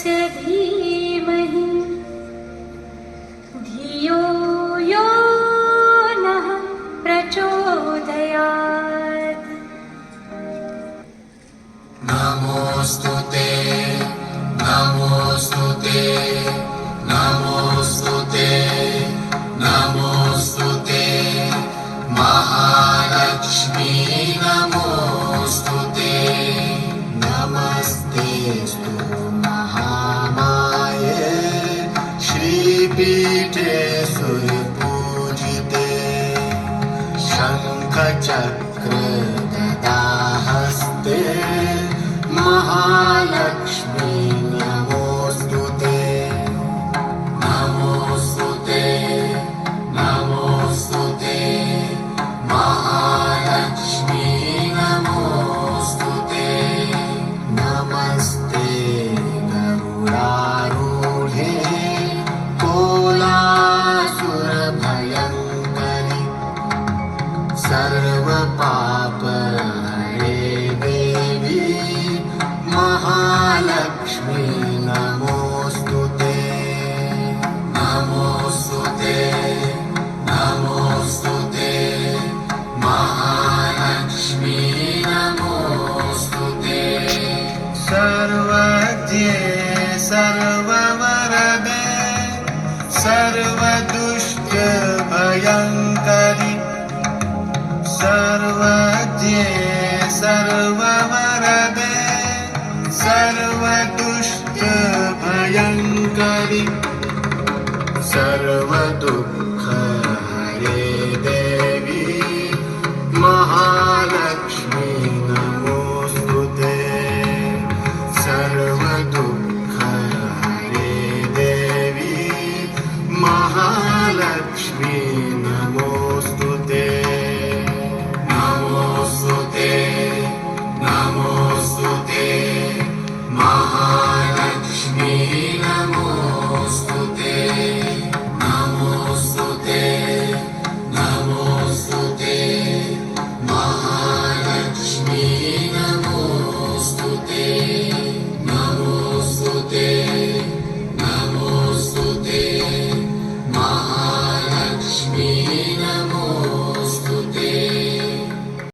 तस्य धीमहि धियो यो नः प्रचोदयात्। नमोऽस्तु ते नमोऽस्तु ते नमोऽस्तु ते नमोऽस्तु ते महालक्ष्मी नमोऽस्तु ते। नमस्तेऽस्तु महामाये श्रीपीठे सुरपूजिते शङ्खचक्र गदाहस्ते महालक्ष्मी नमोऽस्तु ते। नमोऽस्तु ते नमोऽस्तु ते महालक्ष्मी नमोऽस्तु ते। नमस्ते गरुडारूढे कोलासुरभयङ्करि सर्वपापहरे देवी महालक्ष्मी नमोऽस्तु ते। नमोऽस्तु ते नमोऽस्तु ते महालक्ष्मी नमोऽस्तु ते। सर्वज्ञे सर्ववरदे सर्वदुष्टभयङ्करि सर्वज्ञे सर्ववरदे सर्वदुष्टभयङ्करि सर्वदुःख